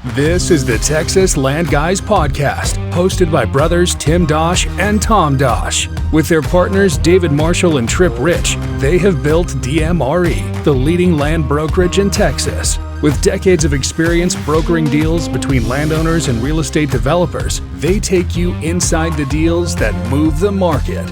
This is the Texas Land Guys podcast, hosted by brothers Tim Dosch and Tom Dosch. With their partners David Marshall and Trip Rich, they have built DMRE, the leading land brokerage in Texas. With decades of experience brokering deals between landowners and real estate developers, they take you inside the deals that move the market.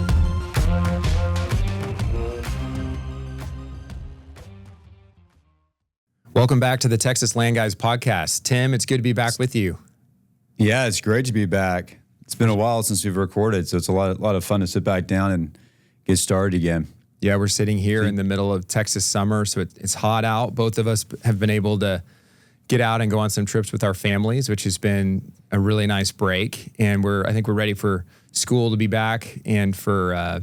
Welcome back to the Texas Land Guys podcast. Tim, it's good to be back with you. Yeah, it's great to be back. It's been a while since we've recorded, so it's a lot of fun to sit back down and get started again. Yeah, we're sitting here in the middle of Texas summer, so it's hot out. Both of us have been able to get out and go on some trips with our families, which has been a really nice break. And I think we're ready for school to be back and for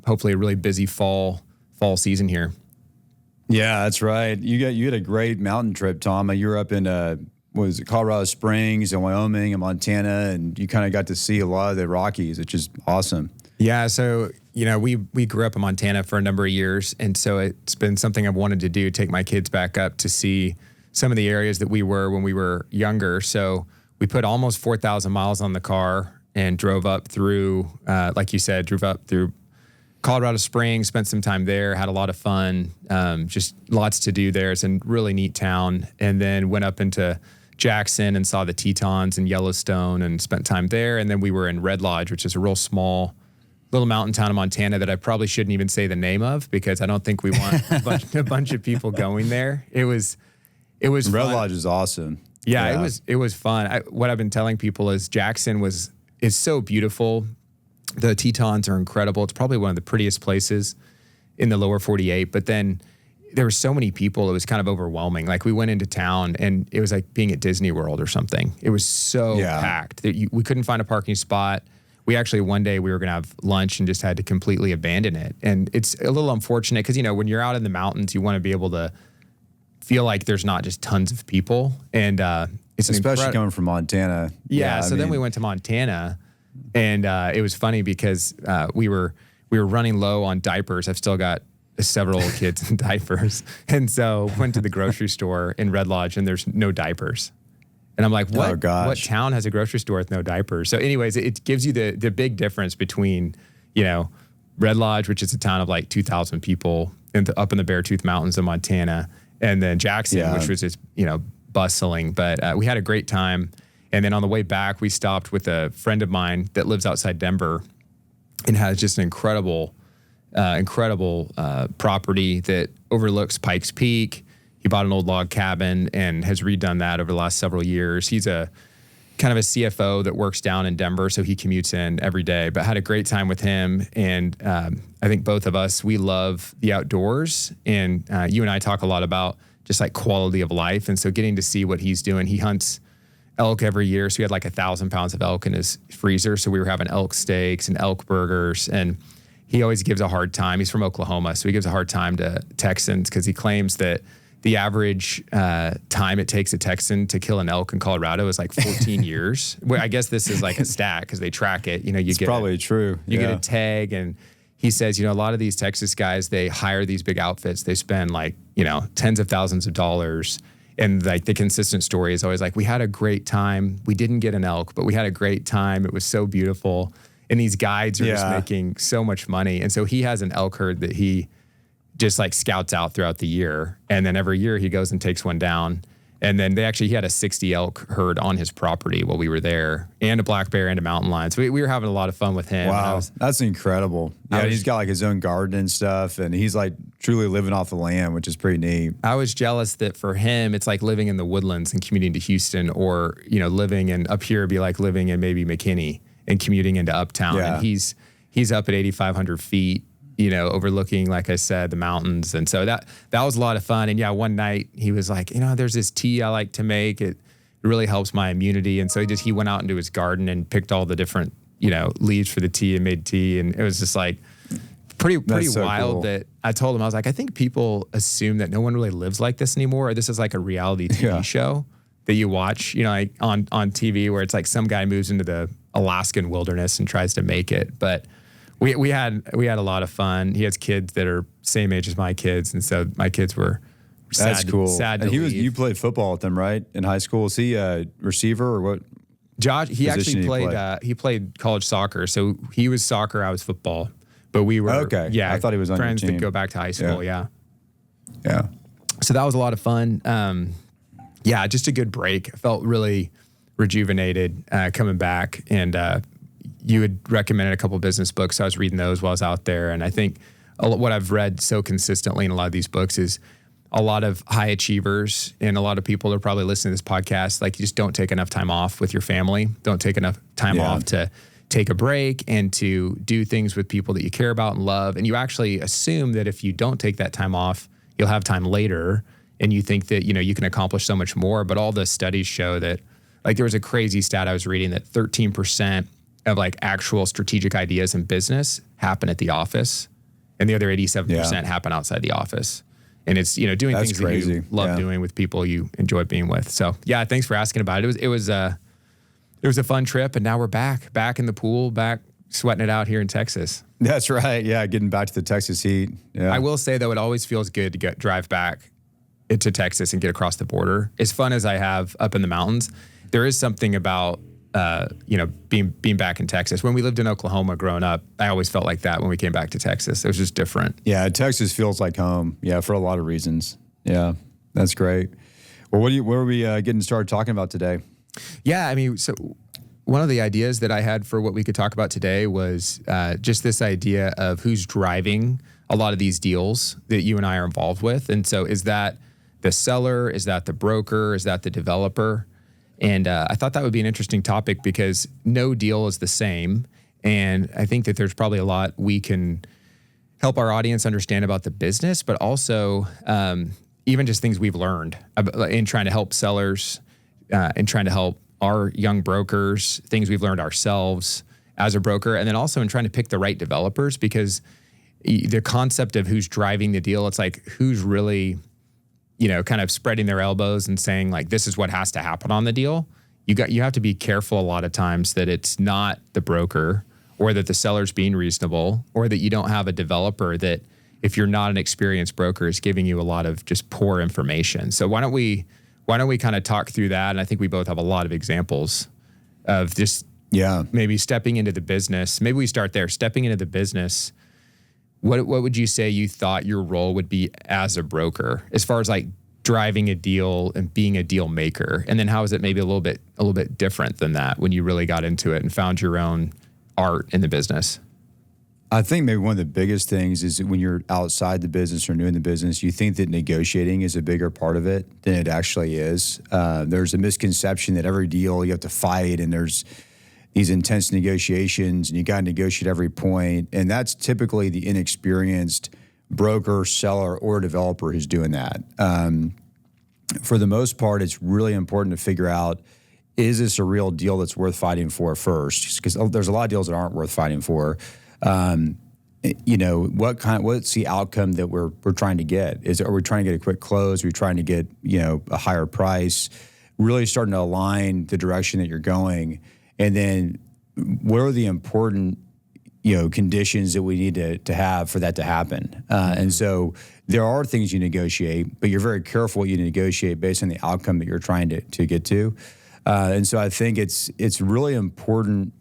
hopefully a really busy fall season here. Yeah, that's right. You had a great mountain trip, Tom. You were up in Colorado Springs and Wyoming and Montana, and you kind of got to see a lot of the Rockies, which is awesome. Yeah, so we grew up in Montana for a number of years, and so it's been something I've wanted to do, take my kids back up to see some of the areas that we were when we were younger. So we put almost 4,000 miles on the car and drove up through, like you said, through Colorado Springs, spent some time there, had a lot of fun, just lots to do there. It's a really neat town. And then went up into Jackson and saw the Tetons and Yellowstone and spent time there. And then we were in Red Lodge, which is a real small little mountain town in Montana that I probably shouldn't even say the name of because I don't think we want a bunch of people going there. It was Red fun. Lodge is awesome. Yeah, it was fun. What I've been telling people is Jackson is so beautiful. The Tetons are incredible. It's probably one of the prettiest places in the lower 48. But then there were so many people, it was kind of overwhelming. Like we went into town and it was like being at Disney World or something. It was so packed that we couldn't find a parking spot. We actually, one day we were going to have lunch and just had to completely abandon it. And it's a little unfortunate because, when you're out in the mountains, you want to be able to feel like there's not just tons of people. And it's especially coming from Montana. Yeah. Then we went to Montana. And it was funny because we were running low on diapers. I've still got several kids in diapers. And so went to the grocery store in Red Lodge and there's no diapers. And I'm like, what town has a grocery store with no diapers? So anyways, it gives you the big difference between, Red Lodge, which is a town of like 2,000 people up in the Beartooth Mountains of Montana, and then Jackson, which was just, bustling. But we had a great time. And then on the way back, we stopped with a friend of mine that lives outside Denver and has just an incredible property that overlooks Pikes Peak. He bought an old log cabin and has redone that over the last several years. He's a kind of a CFO that works down in Denver, so he commutes in every day, but had a great time with him. And I think both of us, we love the outdoors. And you and I talk a lot about just like quality of life. And so getting to see what he's doing, he hunts elk every year. So he had like 1,000 pounds of elk in his freezer. So we were having elk steaks and elk burgers. And he always gives a hard time. He's from Oklahoma. So he gives a hard time to Texans because he claims that the average time it takes a Texan to kill an elk in Colorado is like 14 years. Well, I guess this is like a stat because they track it. It's probably true. You get a tag. And he says, a lot of these Texas guys, they hire these big outfits. They spend like, tens of thousands of dollars. And like the consistent story is always like, we had a great time. We didn't get an elk, but we had a great time. It was so beautiful. And these guides are just making so much money. And so he has an elk herd that he just like scouts out throughout the year. And then every year he goes and takes one down. And then he had a 60 elk herd on his property while we were there, and a black bear and a mountain lion. So we were having a lot of fun with him. Wow, that's incredible. Yeah, he's got like his own garden and stuff, and he's like truly living off the land, which is pretty neat. I was jealous that for him, it's like living in the woodlands and commuting to Houston, or, living in up here would be like living in maybe McKinney and commuting into uptown. Yeah. And he's up at 8,500 feet. Overlooking, like I said, the mountains. And so that was a lot of fun. And yeah, one night he was like, there's this tea I like to make. It really helps my immunity. And so he went out into his garden and picked all the different, leaves for the tea and made tea. And it was just like pretty so wild cool. That I told him, I was like, I think people assume that no one really lives like this anymore. Or this is like a reality TV show that you watch, like on TV where it's like some guy moves into the Alaskan wilderness and tries to make it. But we had a lot of fun. He has kids that are same age as my kids, and so my kids were That's cool. Sad and to you leave. played football with him, right? In high school. Was he a receiver or what? Josh, he actually play? he played college soccer. So he was soccer, I was football. But we were I thought he was on your friends team. that go back to high school, yeah. So that was a lot of fun. Just a good break. I felt really rejuvenated coming back. And you had recommended a couple of business books. So I was reading those while I was out there. And I think what I've read so consistently in a lot of these books is a lot of high achievers and a lot of people that are probably listening to this podcast, like you just don't take enough time off with your family. Don't take enough time off to take a break and to do things with people that you care about and love. And you actually assume that if you don't take that time off, you'll have time later. And you think that, you can accomplish so much more. But all the studies show that, like there was a crazy stat I was reading that 13% of like actual strategic ideas in business happen at the office. And the other 87% happen outside the office. And it's, doing That's things crazy. that you love doing with people you enjoy being with. So yeah, thanks for asking about it. It was a fun trip, and now we're back in the pool, back sweating it out here in Texas. That's right. Yeah, getting back to the Texas heat. Yeah. I will say though, it always feels good to drive back to Texas and get across the border. As fun as I have up in the mountains, there is something about being back in Texas. When we lived in Oklahoma growing up, I always felt like that when we came back to Texas. It was just different. Yeah, Texas feels like home. Yeah, for a lot of reasons. Yeah, that's great. Well, what are we getting started talking about today? Yeah, I mean, so one of the ideas that I had for what we could talk about today was just this idea of who's driving a lot of these deals that you and I are involved with. And so is that the seller? Is that the broker? Is that the developer? And I thought that would be an interesting topic because no deal is the same. And I think that there's probably a lot we can help our audience understand about the business, but also even just things we've learned in trying to help sellers and trying to help our young brokers, things we've learned ourselves as a broker, and then also in trying to pick the right developers, because the concept of who's driving the deal, it's like who's really kind of spreading their elbows and saying like, this is what has to happen on the deal. You have to be careful a lot of times that it's not the broker or that the seller's being reasonable or that you don't have a developer that, if you're not an experienced broker, is giving you a lot of just poor information. So why don't we kind of talk through that? And I think we both have a lot of examples of just maybe stepping into the business. Maybe we start there, stepping into the business. What would you say you thought your role would be as a broker, as far as like driving a deal and being a deal maker? And then how is it maybe a little bit different than that when you really got into it and found your own art in the business? I think maybe one of the biggest things is that when you're outside the business or new in the business, you think that negotiating is a bigger part of it than it actually is. There's a misconception that every deal you have to fight, and there's these intense negotiations and you got to negotiate every point. And that's typically the inexperienced broker, seller, or developer who's doing that. For the most part, it's really important to figure out, is this a real deal that's worth fighting for first? Because there's a lot of deals that aren't worth fighting for. What's the outcome that we're trying to get? Are we trying to get a quick close? Are we trying to get, a higher price? Really starting to align the direction that you're going. And then what are the important, conditions that we need to have for that to happen? And so there are things you negotiate, but you're very careful what you negotiate based on the outcome that you're trying to get to. And so I think it's really important.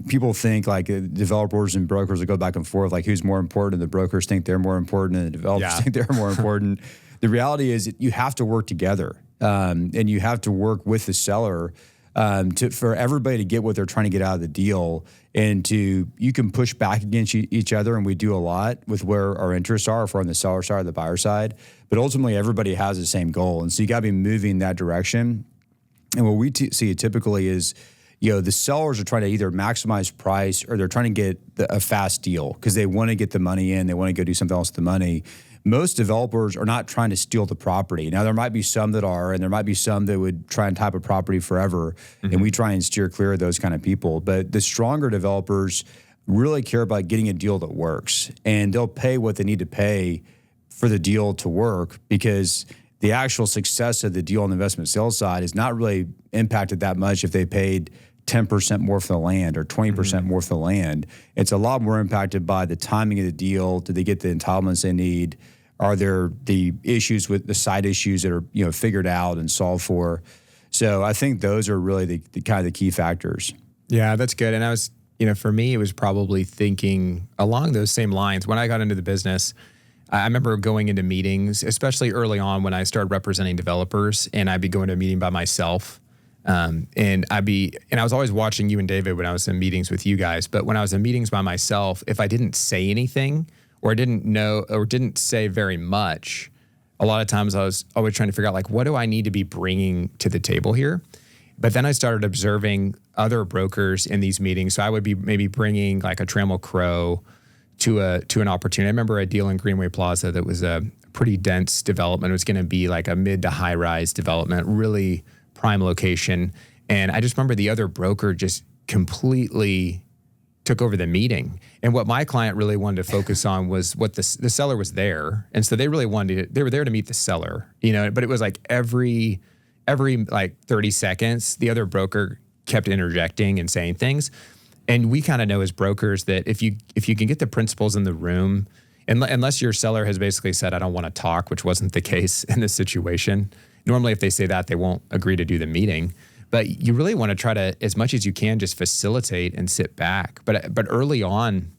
People think like developers and brokers will go back and forth, like who's more important, and the brokers think they're more important and the developers think they're more important. The reality is that you have to work together, and you have to work with the seller for everybody to get what they're trying to get out of the deal. And you can push back against each other, and we do a lot with where our interests are, if we're on the seller side or the buyer side. But ultimately, everybody has the same goal. And so you got to be moving in that direction. And what we see typically is, the sellers are trying to either maximize price or they're trying to get a fast deal because they want to get the money in. They want to go do something else with the money. Most developers are not trying to steal the property. Now, there might be some that are, and there might be some that would try and type a property forever. Mm-hmm. And we try and steer clear of those kind of people. But the stronger developers really care about getting a deal that works. And they'll pay what they need to pay for the deal to work, because the actual success of the deal on the investment sales side is not really impacted that much if they paid 10% more for the land or 20% more for the land. It's a lot more impacted by the timing of the deal. Do they get the entitlements they need? Are there the issues with the side issues that are, figured out and solved for? So I think those are really the kind of the key factors. Yeah, that's good. And I was, for me, it was probably thinking along those same lines. When I got into the business, I remember going into meetings, especially early on when I started representing developers, and I'd be going to a meeting by myself. And I was always watching you and David when I was in meetings with you guys. But when I was in meetings by myself, if I didn't say anything or didn't know or didn't say very much, a lot of times I was always trying to figure out, like, what do I need to be bringing to the table here? But then I started observing other brokers in these meetings. So I would be maybe bringing like a Trammell Crow to an opportunity. I remember a deal in Greenway Plaza that was a pretty dense development. It was going to be like a mid to high rise development, really prime location. And I just remember the other broker just completely took over the meeting. And what my client really wanted to focus on was what the seller was there. And so they really they were there to meet the seller, but it was like every like 30 seconds, the other broker kept interjecting and saying things. And we kind of know as brokers that if you can get the principals in the room, unless your seller has basically said, I don't want to talk, which wasn't the case in this situation. Normally, if they say that, they won't agree to do the meeting. But you really want to try to, as much as you can, just facilitate and sit back. But early on,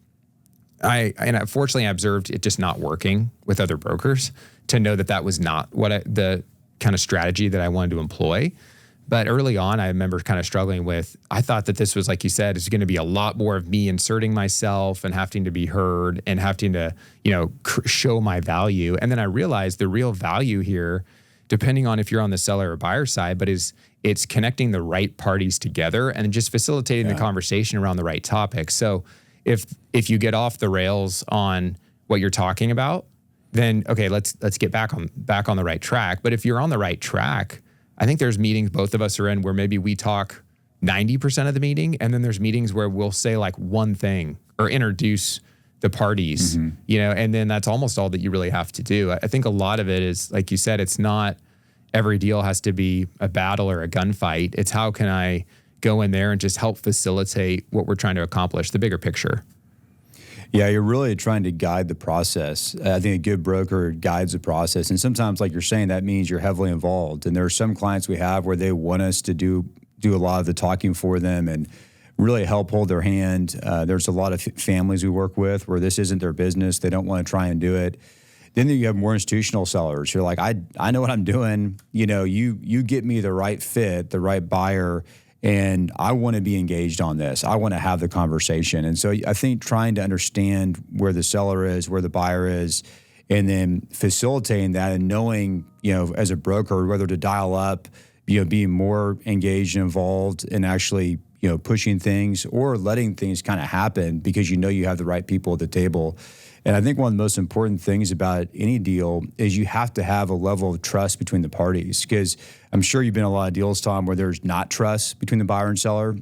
fortunately I observed it just not working with other brokers to know that was not the kind of strategy that I wanted to employ. But early on, I remember kind of struggling with, I thought that this was, like you said, is going to be a lot more of me inserting myself and having to be heard and having to, show my value. And then I realized the real value here, depending on if you're on the seller or buyer side, but it's connecting the right parties together and just facilitating the conversation around the right topic. So if you get off the rails on what you're talking about, then okay, let's get back on the right track. But if you're on the right track, I think there's meetings both of us are in where maybe we talk 90% of the meeting, and then there's meetings where we'll say like one thing or introduce the parties, and then that's almost all that you really have to do. I think a lot of it is, like you said, it's not every deal has to be a battle or a gunfight. It's how can I go in there and just help facilitate what we're trying to accomplish, the bigger picture. Yeah, you're really trying to guide the process. I think a good broker guides the process. And sometimes, like you're saying, that means you're heavily involved. And there are some clients we have where they want us to do a lot of the talking for them and really help hold their hand. There's a lot of families we work with where this isn't their business. They don't want to try and do it. Then you have more institutional sellers. You're like, I know what I'm doing. You get me the right fit, the right buyer, and I want to be engaged on this. I want to have the conversation. And so I think trying to understand where the seller is, where the buyer is, and then facilitating that and knowing, as a broker, whether to dial up, being more engaged and involved and actually, pushing things or letting things kind of happen because you have the right people at the table. And I think one of the most important things about any deal is you have to have a level of trust between the parties, because I'm sure you've been in a lot of deals, Tom, where there's not trust between the buyer and seller.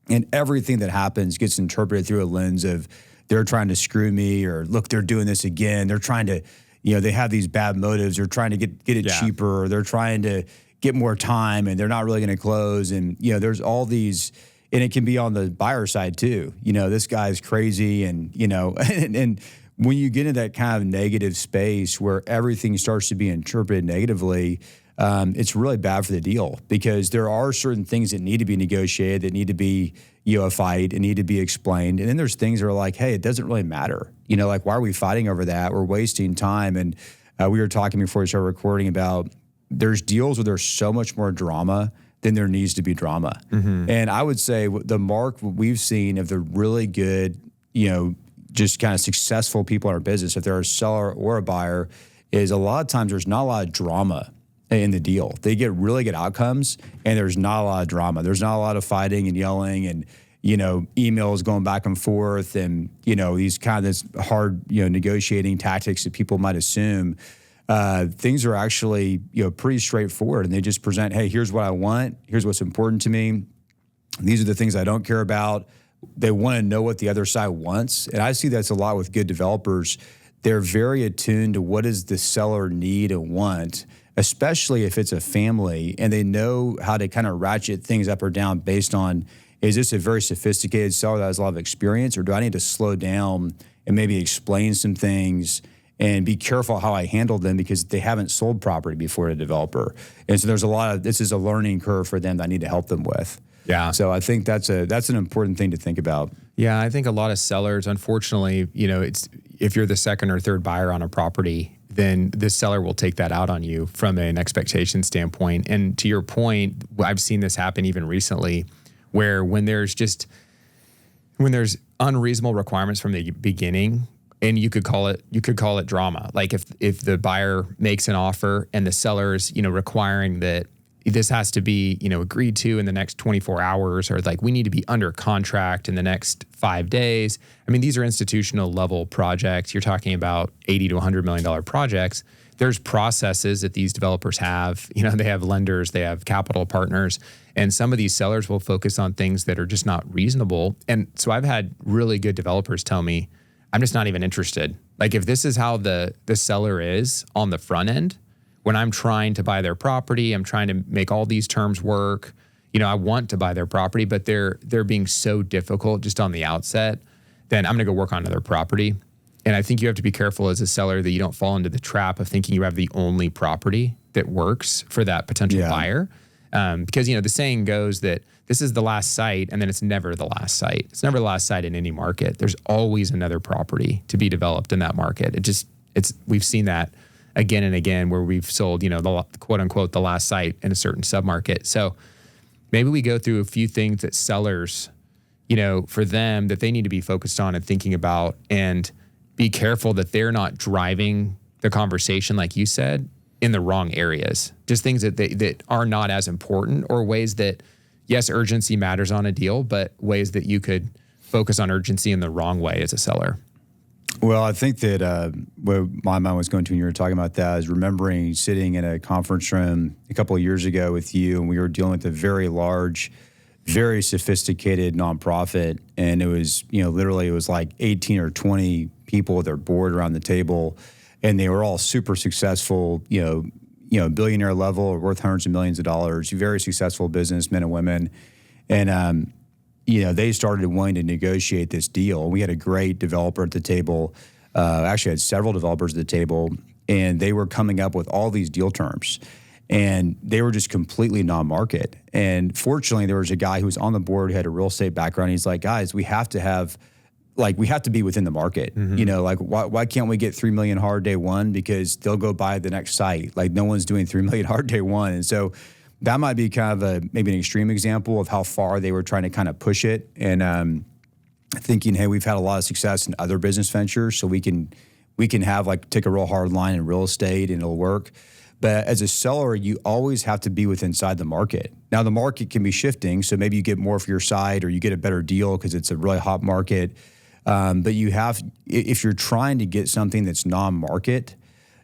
And everything that happens gets interpreted through a lens of they're trying to screw me, or look, they're doing this again. They're trying to, they have these bad motives. They're trying to get it cheaper, or they're trying to get more time and they're not really going to close. And, there's all these, and it can be on the buyer side too. This guy's crazy and, and when you get into that kind of negative space where everything starts to be interpreted negatively, it's really bad for the deal, because there are certain things that need to be negotiated, that need to be, a fight and need to be explained. And then there's things that are like, hey, it doesn't really matter. Like, why are we fighting over that? We're wasting time. And we were talking before we started recording about there's deals where there's so much more drama than there needs to be drama. Mm-hmm. And I would say the mark we've seen of the really good, just kind of successful people in our business, if they're a seller or a buyer, is a lot of times there's not a lot of drama in the deal. They get really good outcomes and there's not a lot of drama. There's not a lot of fighting and yelling and, emails going back and forth and, these kind of this hard, negotiating tactics that people might assume. Things are actually, pretty straightforward, and they just present, hey, here's what I want. Here's what's important to me. These are the things I don't care about. They want to know what the other side wants. And I see that's a lot with good developers. They're very attuned to what does the seller need and want, especially if it's a family, and they know how to kind of ratchet things up or down based on, is this a very sophisticated seller that has a lot of experience, or do I need to slow down and maybe explain some things and be careful how I handle them because they haven't sold property before to a developer. And so there's this is a learning curve for them that I need to help them with. Yeah. So I think that's an important thing to think about. Yeah, I think a lot of sellers, unfortunately, it's if you're the second or third buyer on a property, then the seller will take that out on you from an expectation standpoint. And to your point, I've seen this happen even recently, where when there's unreasonable requirements from the beginning, and you could call it drama. Like if the buyer makes an offer and the seller's, requiring that this has to be, agreed to in the next 24 hours, or like we need to be under contract in the next 5 days. I mean, these are institutional level projects. You're talking about $80 to $100 million projects. There's processes that these developers have. They have lenders, they have capital partners, and some of these sellers will focus on things that are just not reasonable. And so I've had really good developers tell me, I'm just not even interested. Like if this is how the seller is on the front end, when I'm trying to buy their property, I'm trying to make all these terms work. I want to buy their property, but they're being so difficult just on the outset, then I'm going to go work on another property. And I think you have to be careful as a seller that you don't fall into the trap of thinking you have the only property that works for that potential buyer. Because, the saying goes that this is the last site, and then it's never the last site. It's never the last site in any market. There's always another property to be developed in that market. We've seen that again and again where we've sold, the quote unquote, the last site in a certain submarket. So maybe we go through a few things that sellers, for them that they need to be focused on and thinking about, and be careful that they're not driving the conversation, like you said, in the wrong areas. Just things that are not as important, or ways that, yes, urgency matters on a deal, but ways that you could focus on urgency in the wrong way as a seller. Well, I think that where my mind was going to when you were talking about that is remembering sitting in a conference room a couple of years ago with you, and we were dealing with a very large, very sophisticated nonprofit, and it was, literally it was like 18 or 20 people with their board around the table, and they were all super successful, billionaire level, or worth hundreds of millions of dollars, very successful businessmen and women. And, they started wanting to negotiate this deal. We had a great developer at the table, actually had several developers at the table, and they were coming up with all these deal terms. And they were just completely non-market. And fortunately, there was a guy who was on the board who had a real estate background. He's like, guys, we have to be within the market. Mm-hmm. Why can't we get 3 million hard day one? Because they'll go buy the next site. Like no one's doing 3 million hard day one. And so that might be kind of maybe an extreme example of how far they were trying to kind of push it. And thinking, hey, we've had a lot of success in other business ventures, so we can have take a real hard line in real estate and it'll work. But as a seller, you always have to be inside the market. Now, the market can be shifting, so maybe you get more for your side, or you get a better deal because it's a really hot market. But if you're trying to get something that's non-market,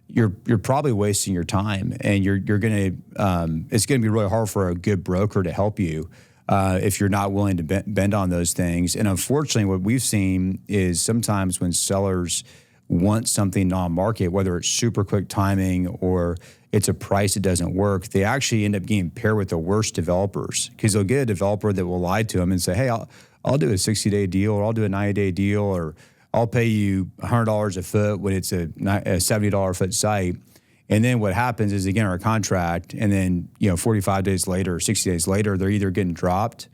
you're probably wasting your time, and it's gonna be really hard for a good broker to help you if you're not willing to bend on those things. And unfortunately, what we've seen is sometimes when sellers want something non-market, whether it's super quick timing or it's a price that doesn't work, they actually end up getting paired with the worst developers, because they'll get a developer that will lie to them and say, hey, I'll do a 60-day deal, or I'll do a 90-day deal, or I'll pay you $100 a foot when it's a $70 a foot site. And then what happens is they get our contract, and then 45 days later or 60 days later, they're either getting dropped,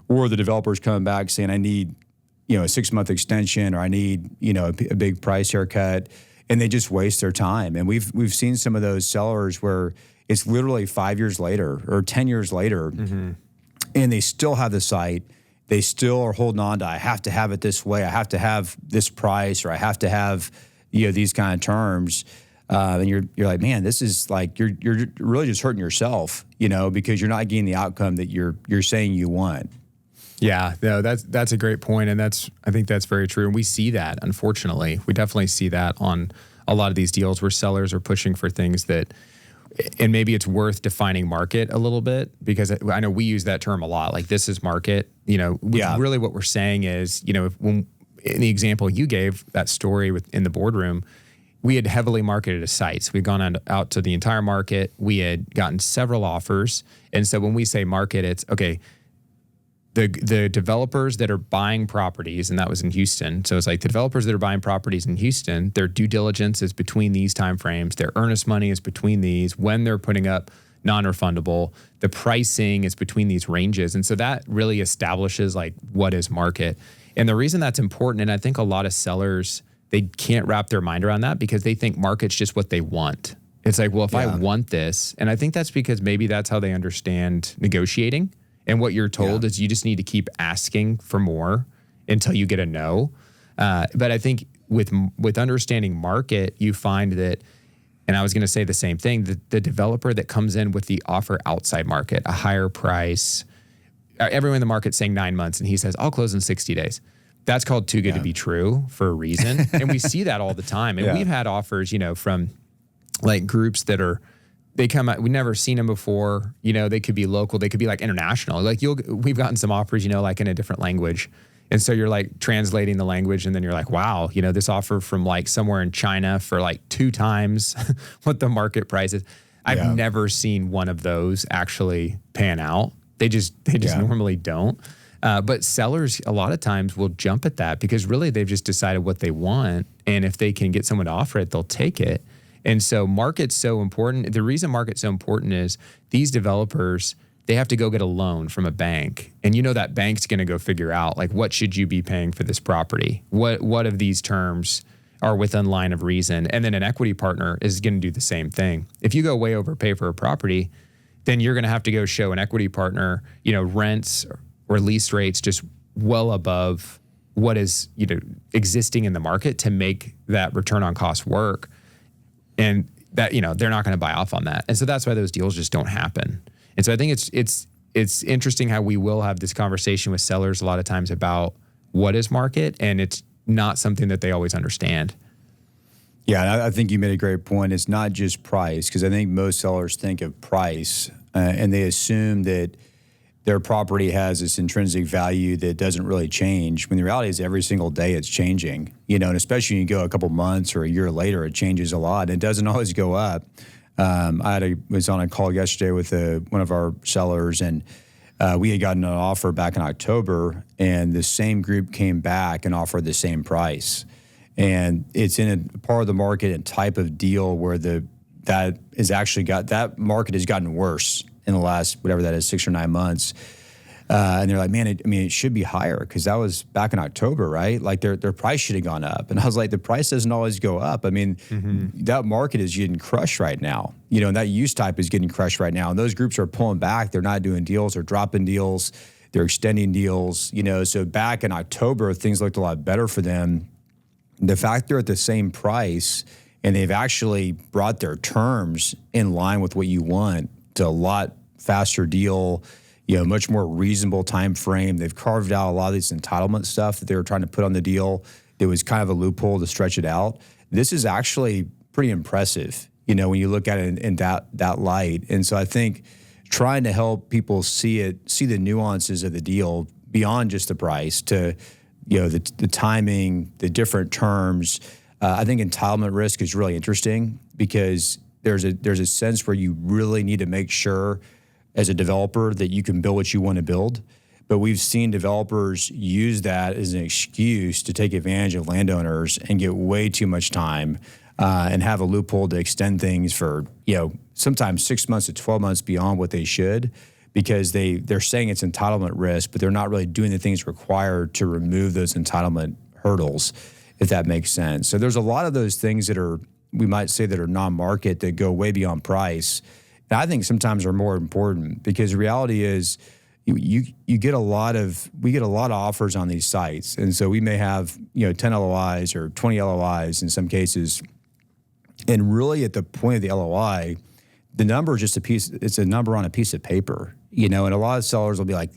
or the developer's coming back saying, I need a 6-month extension, or I need a big price haircut, and they just waste their time. And we've seen some of those sellers where it's literally 5 years later or 10 years later, mm-hmm. and they still have the site. They still are holding on to, I have to have it this way, I have to have this price, or I have to have these kind of terms. And you're like, man, this is like you're really just hurting yourself, because you're not getting the outcome that you're saying you want. Yeah, no, that's a great point, and I think that's very true. And we see that, unfortunately. We definitely see that on a lot of these deals where sellers are pushing for things that, and maybe it's worth defining market a little bit, because I know we use that term a lot. Like, this is market. Really what we're saying is, when in the example you gave, that story in the boardroom, we had heavily marketed a site. So we'd gone out to the entire market. We had gotten several offers. And so when we say market, it's, okay, the developers that are buying properties, and that was in Houston. So it's like the developers that are buying properties in Houston, their due diligence is between these timeframes. Their earnest money is between these. When they're putting up non-refundable, the pricing is between these ranges. And so that really establishes like what is market. And the reason that's important, and I think a lot of sellers, they can't wrap their mind around that because they think market's just what they want. It's like, well, if I want this, and I think that's because maybe that's how they understand negotiating. And what you're told is you just need to keep asking for more until you get a no. But I think with understanding market, you find that, and I was going to say the same thing, the developer that comes in with the offer outside market, a higher price, everyone in the market's saying 9 months, and he says, I'll close in 60 days. That's called too good to be true for a reason. And we see that all the time. And we've had offers, from like groups that they come out, we've never seen them before. They could be local, they could be like international. Like we've gotten some offers, like in a different language. And so you're like translating the language and then you're like, wow, this offer from like somewhere in China for like 2 times what the market price is. I've never seen one of those actually pan out. They just normally don't. But sellers a lot of times will jump at that because really they've just decided what they want. And if they can get someone to offer it, they'll take it. And so market's so important. The reason market's so important is these developers, they have to go get a loan from a bank. And that bank's going to go figure out like, what should you be paying for this property? What of these terms are within line of reason? And then an equity partner is going to do the same thing. If you go way overpay for a property, then you're going to have to go show an equity partner, rents or lease rates just well above what is, existing in the market to make that return on cost work. And that, they're not going to buy off on that. And so that's why those deals just don't happen. And so I think it's interesting how we will have this conversation with sellers a lot of times about what is market, and it's not something that they always understand. Yeah, I think you made a great point. It's not just price, because I think most sellers think of price and they assume that their property has this intrinsic value that doesn't really change, when the reality is every single day it's changing, and especially when you go a couple months or a year later, it changes a lot. It doesn't always go up. I was on a call yesterday with one of our sellers, and we had gotten an offer back in October, and the same group came back and offered the same price. And it's in a part of the market and type of deal where that market has gotten worse in the last, whatever that is, 6 or 9 months. And they're like, man, it should be higher because that was back in October, right? Like their price should have gone up. And I was like, the price doesn't always go up. I mean, that market is getting crushed right now. And that use type is getting crushed right now. And those groups are pulling back. They're not doing deals. They're dropping deals. They're extending deals. So back in October, things looked a lot better for them. The fact they're at the same price and they've actually brought their terms in line with what you want to a lot faster deal, much more reasonable time frame. They've carved out a lot of these entitlement stuff that they were trying to put on the deal. There was kind of a loophole to stretch it out. This is actually pretty impressive, when you look at it in that light. And so I think trying to help people see the nuances of the deal beyond just the price to, the timing, the different terms. I think entitlement risk is really interesting because there's a sense where you really need to make sure as a developer that you can build what you want to build. But we've seen developers use that as an excuse to take advantage of landowners and get way too much time and have a loophole to extend things for, sometimes 6 months to 12 months beyond what they should, because they're saying it's entitlement risk, but they're not really doing the things required to remove those entitlement hurdles, if that makes sense. So there's a lot of those things that we might say that are non-market that go way beyond price. And I think sometimes are more important because the reality is we get a lot of offers on these sites. And so we may have, 10 LOIs or 20 LOIs in some cases. And really at the point of the LOI, the number is just it's a number on a piece of paper, and a lot of sellers will be like,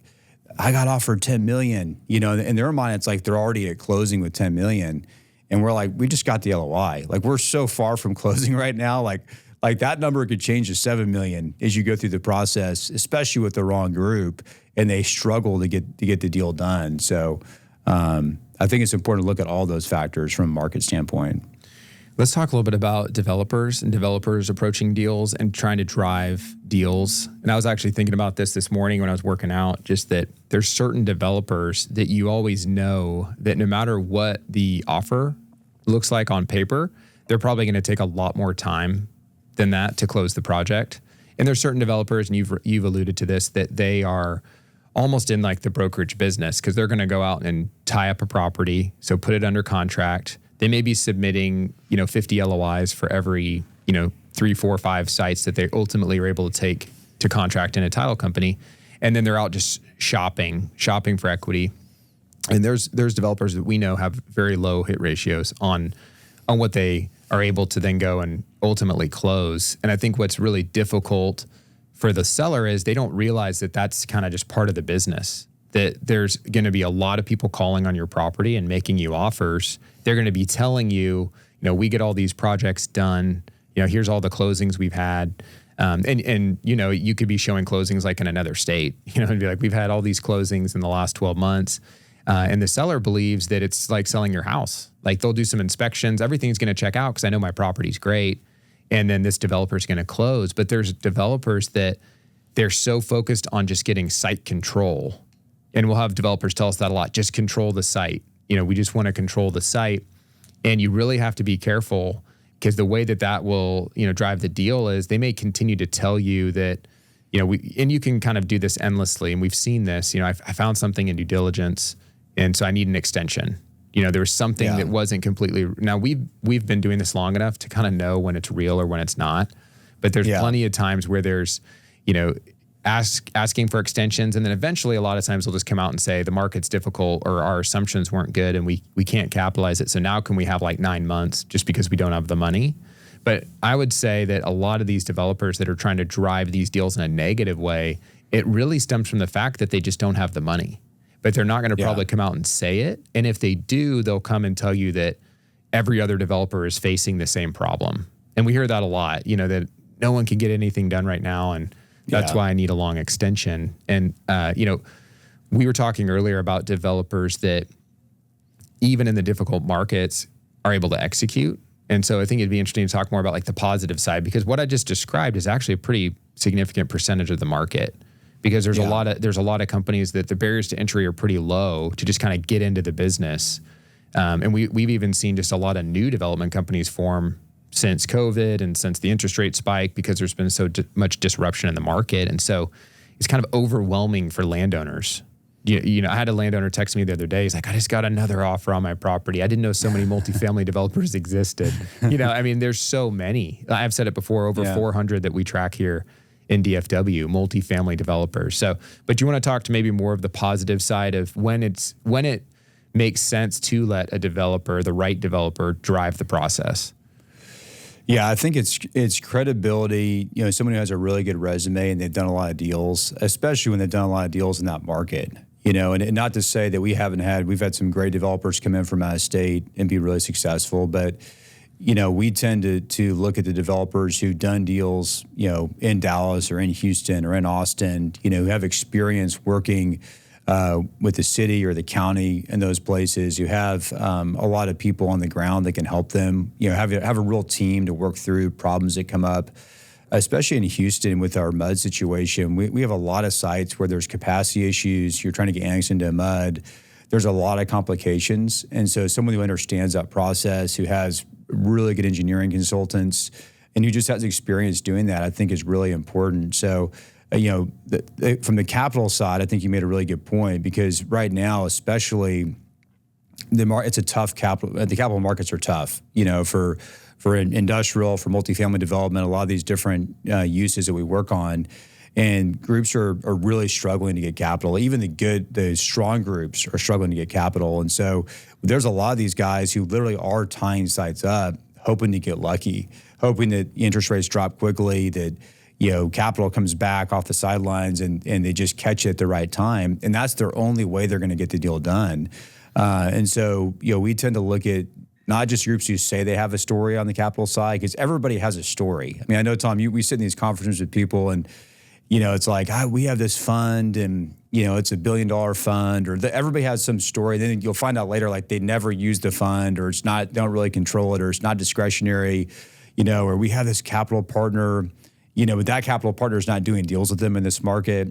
I got offered 10 million, in their mind, it's like they're already at closing with 10 million. And we're like, we just got the LOI. Like we're so far from closing right now. Like that number could change to 7 million as you go through the process, especially with the wrong group, and they struggle to get the deal done. So I think it's important to look at all those factors from a market standpoint. Let's talk a little bit about developers and developers approaching deals and trying to drive deals. And I was actually thinking about this morning when I was working out, just that there's certain developers that you always know that no matter what the offer looks like on paper, they're probably going to take a lot more time than that to close the project. And there's certain developers, and you've alluded to this, that they are almost in like the brokerage business because they're going to go out and tie up a property, so put it under contract. They may be submitting, 50 LOIs for every, 3, 4, 5 sites that they ultimately are able to take to contract in a title company. And then they're out just shopping for equity. And there's developers that we know have very low hit ratios on what they are able to then go and ultimately close. And I think what's really difficult for the seller is they don't realize that that's kind of just part of the business, that there's going to be a lot of people calling on your property and making you offers. They're going to be telling you, we get all these projects done. Here's all the closings we've had. And you could be showing closings like in another state, and be like, we've had all these closings in the last 12 months. And the seller believes that it's like selling your house. Like they'll do some inspections. Everything's going to check out because I know my property's great. And then this developer's going to close. But there's developers that they're so focused on just getting site control. And we'll have developers tell us that a lot. Just control the site. We just want to control the site. And you really have to be careful because the way that will, drive the deal is they may continue to tell you that, and you can kind of do this endlessly. And we've seen this, I found something in due diligence. And so I need an extension. There was something that wasn't completely. Now we've been doing this long enough to kind of know when it's real or when it's not. But there's plenty of times where there's, asking for extensions, and then eventually a lot of times they'll just come out and say the market's difficult or our assumptions weren't good and we can't capitalize it. So now can we have like 9 months just because we don't have the money? But I would say that a lot of these developers that are trying to drive these deals in a negative way, it really stems from the fact that they just don't have the money. But they're not going to probably come out and say it. And if they do, they'll come and tell you that every other developer is facing the same problem. And we hear that a lot, that no one can get anything done right now. And that's why I need a long extension. And, we were talking earlier about developers that even in the difficult markets are able to execute. And so I think it'd be interesting to talk more about like the positive side, because what I just described is actually a pretty significant percentage of the market. Because there's a lot of companies that the barriers to entry are pretty low to just kind of get into the business. And we've even seen just a lot of new development companies form since COVID and since the interest rate spike because there's been so much disruption in the market. And so it's kind of overwhelming for landowners. I had a landowner text me the other day. He's like, I just got another offer on my property. I didn't know so many multifamily developers existed. There's so many. I've said it before, over 400 that we track here in DFW, multifamily developers. So, but you want to talk to maybe more of the positive side of when it makes sense to let a developer, the right developer, drive the process. Yeah, I think it's credibility. Someone who has a really good resume and they've done a lot of deals, especially when they've done a lot of deals in that market. And not to say that we've had some great developers come in from out of state and be really successful, but we tend to look at the developers who've done deals, in Dallas or in Houston or in Austin, who have experience working with the city or the county in those places. You have a lot of people on the ground that can help them, have a real team to work through problems that come up, especially in Houston with our mud situation. We have a lot of sites where there's capacity issues. You're trying to get annexed into mud. There's a lot of complications. And so someone who understands that process, who has really good engineering consultants, and who just has experience doing that, I think is really important. So, from the capital side, I think you made a really good point, because right now, especially, it's a tough capital. The capital markets are tough, for industrial, for multifamily development, a lot of these different uses that we work on. And groups are really struggling to get capital. Even the strong groups are struggling to get capital. And so there's a lot of these guys who literally are tying sites up, hoping to get lucky, hoping that interest rates drop quickly, that capital comes back off the sidelines and they just catch it at the right time. And that's their only way they're going to get the deal done. And so, we tend to look at not just groups who say they have a story on the capital side, because everybody has a story. I mean, I know, Tom, we sit in these conferences with people, and it's like, we have this fund and, it's $1 billion fund, or everybody has some story. Then you'll find out later, like they never use the fund, or don't really control it, or it's not discretionary, or we have this capital partner, but that capital partner is not doing deals with them in this market.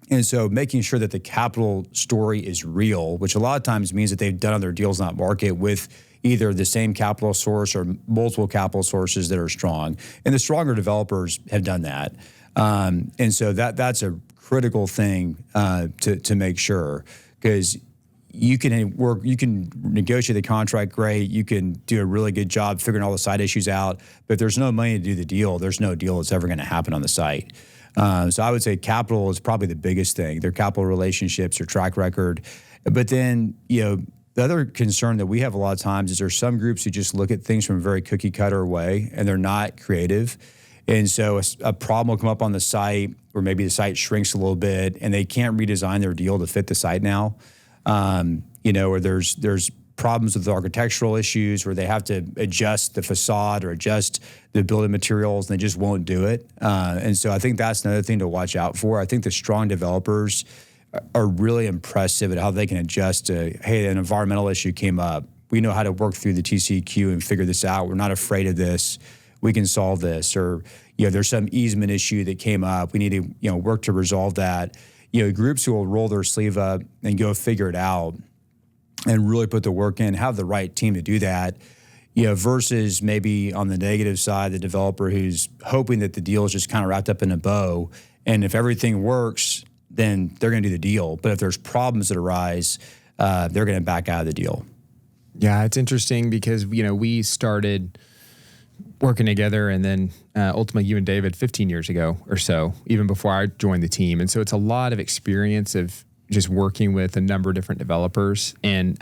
And so making sure that the capital story is real, which a lot of times means that they've done other deals in that market with either the same capital source or multiple capital sources that are strong. And the stronger developers have done that. And so that's a critical thing to make sure, because you can negotiate the contract great, you can do a really good job figuring all the side issues out, but if there's no money to do the deal, there's no deal that's ever going to happen on the site. So I would say capital is probably the biggest thing, their capital relationships, their track record. But then, the other concern that we have a lot of times is there's some groups who just look at things from a very cookie cutter way, and they're not creative. And so a problem will come up on the site, or maybe the site shrinks a little bit and they can't redesign their deal to fit the site now. Or there's problems with the architectural issues where they have to adjust the facade or adjust the building materials, and they just won't do it. And so I think that's another thing to watch out for. I think the strong developers are really impressive at how they can adjust to, hey, an environmental issue came up. We know how to work through the TCQ and figure this out. We're not afraid of this. We can solve this. Or, there's some easement issue that came up. We need to, work to resolve that. Groups who will roll their sleeve up and go figure it out and really put the work in, have the right team to do that, versus maybe on the negative side, the developer who's hoping that the deal is just kind of wrapped up in a bow. And if everything works, then they're going to do the deal. But if there's problems that arise, they're going to back out of the deal. Yeah, it's interesting because, we started working together, and then ultimately you and David 15 years ago or so, even before I joined the team. And so it's a lot of experience of just working with a number of different developers, and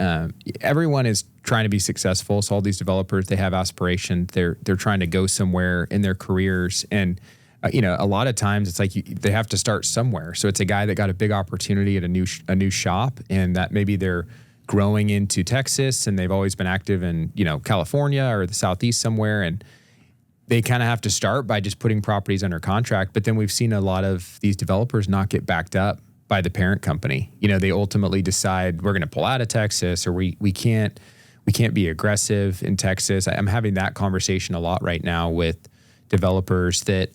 everyone is trying to be successful. So all these developers, they have aspirations. They're trying to go somewhere in their careers, and a lot of times it's like they have to start somewhere. So it's a guy that got a big opportunity at a new shop, and that maybe they're growing into Texas, and they've always been active in California or the Southeast somewhere, and they kind of have to start by just putting properties under contract. But then we've seen a lot of these developers not get backed up by the parent company. They ultimately decide we're going to pull out of Texas, or we can't be aggressive in Texas. I'm having that conversation a lot right now with developers that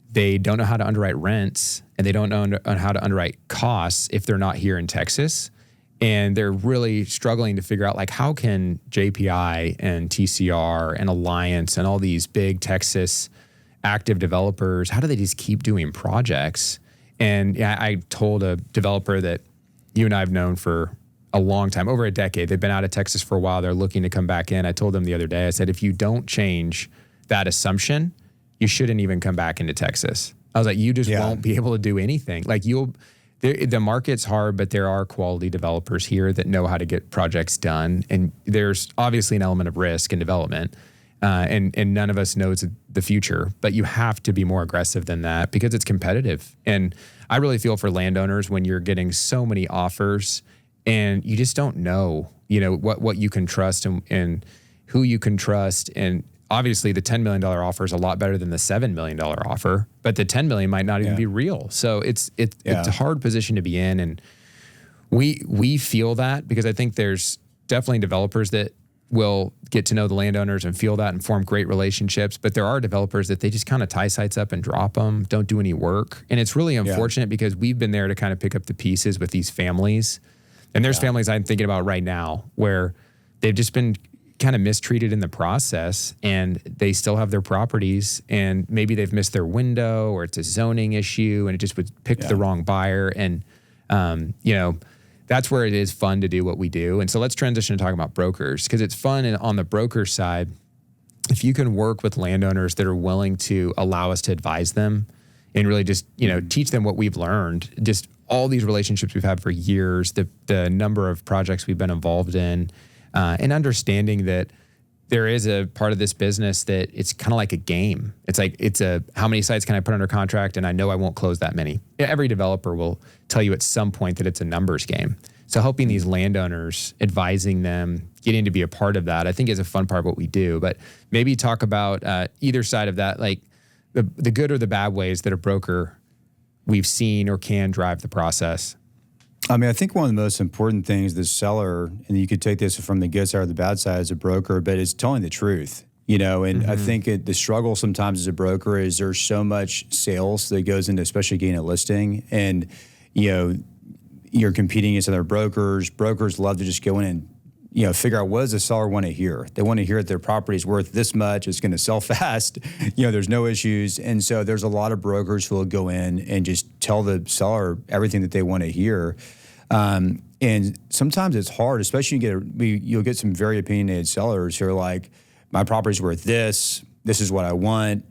they don't know how to underwrite rents, and they don't know how to underwrite costs if they're not here in Texas. And they're really struggling to figure out, like, how can JPI and TCR and Alliance and all these big Texas active developers, how do they just keep doing projects? And I told a developer that you and I have known for a long time, over a decade. They've been out of Texas for a while. They're looking to come back in. I told them the other day, I said, if you don't change that assumption, you shouldn't even come back into Texas. I was like, you just won't be able to do anything. Like the market's hard, but there are quality developers here that know how to get projects done. And there's obviously an element of risk and development. And none of us knows the future, but you have to be more aggressive than that because it's competitive. And I really feel for landowners when you're getting so many offers and you just don't know, what you can trust and who you can trust. And obviously the $10 million offer is a lot better than the $7 million offer, but the $10 million might not even be real. So it's a hard position to be in. And we feel that because I think there's definitely developers that will get to know the landowners and feel that and form great relationships. But there are developers that they just kind of tie sites up and drop them, don't do any work. And it's really unfortunate because we've been there to kind of pick up the pieces with these families. And there's families I'm thinking about right now where they've just been kind of mistreated in the process and they still have their properties and maybe they've missed their window or it's a zoning issue and it just would pick the wrong buyer. And, that's where it is fun to do what we do. And so let's transition to talking about brokers because it's fun. And on the broker side, if you can work with landowners that are willing to allow us to advise them and really just, teach them what we've learned, just all these relationships we've had for years, the number of projects we've been involved in, and understanding that there is a part of this business that it's kind of like a game. It's like, how many sites can I put under contract? And I know I won't close that many. Every developer will tell you at some point that it's a numbers game. So helping these landowners, advising them, getting to be a part of that, I think is a fun part of what we do. But maybe talk about either side of that, like the good or the bad ways that a broker we've seen or can drive the process? I mean, I think one of the most important things the seller, and you could take this from the good side or the bad side as a broker, but it's telling the truth, and I think the struggle sometimes as a broker is there's so much sales that goes into especially getting a listing, and, you're competing against other brokers. Brokers love to just go in and figure out what does the seller want to hear. They want to hear that their property is worth this much, it's going to sell fast, there's no issues. And so there's a lot of brokers who will go in and just tell the seller everything that they want to hear. And sometimes it's hard, especially you'll get some very opinionated sellers who are like, my property's worth this is what I want.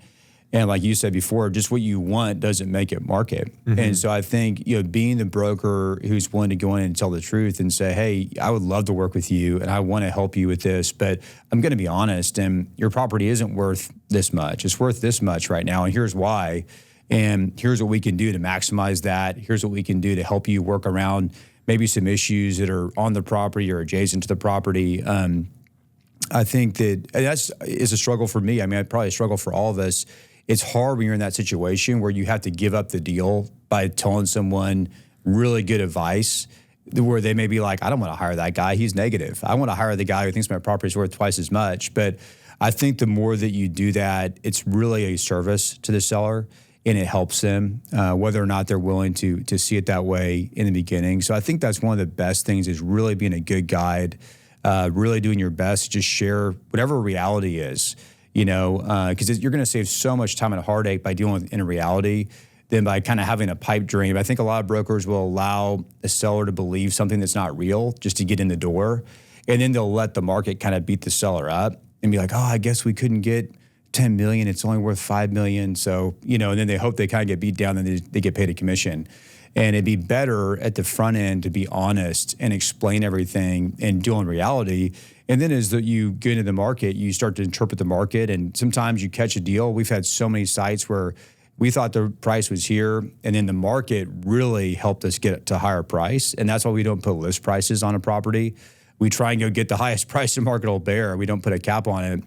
And like you said before, just what you want doesn't make it market. And so I think, being the broker who's willing to go in and tell the truth and say, hey, I would love to work with you and I want to help you with this, but I'm going to be honest, and your property isn't worth this much. It's worth this much right now, and here's why. And here's what we can do to maximize that. Here's what we can do to help you work around maybe some issues that are on the property or adjacent to the property. I think that is a struggle for me. I mean, I'd probably struggle for all of us. It's hard when you're in that situation where you have to give up the deal by telling someone really good advice where they may be like, I don't want to hire that guy. He's negative. I want to hire the guy who thinks my property is worth twice as much. But I think the more that you do that, it's really a service to the seller, and it helps them, whether or not they're willing to see it that way in the beginning. So I think that's one of the best things, is really being a good guide, really doing your best to just share whatever reality is. Because you're going to save so much time and heartache by dealing with in reality than by kind of having a pipe dream. I think a lot of brokers will allow a seller to believe something that's not real just to get in the door. And then they'll let the market kind of beat the seller up and be like, oh, I guess we couldn't get 10 million. It's only worth 5 million. So, and then they hope they kind of get beat down and they get paid a commission. And it'd be better at the front end to be honest and explain everything and deal in reality. And then as you get into the market, you start to interpret the market, and sometimes you catch a deal. We've had so many sites where we thought the price was here, and then the market really helped us get to a higher price. And that's why we don't put list prices on a property. We try and go get the highest price the market will bear. We don't put a cap on it.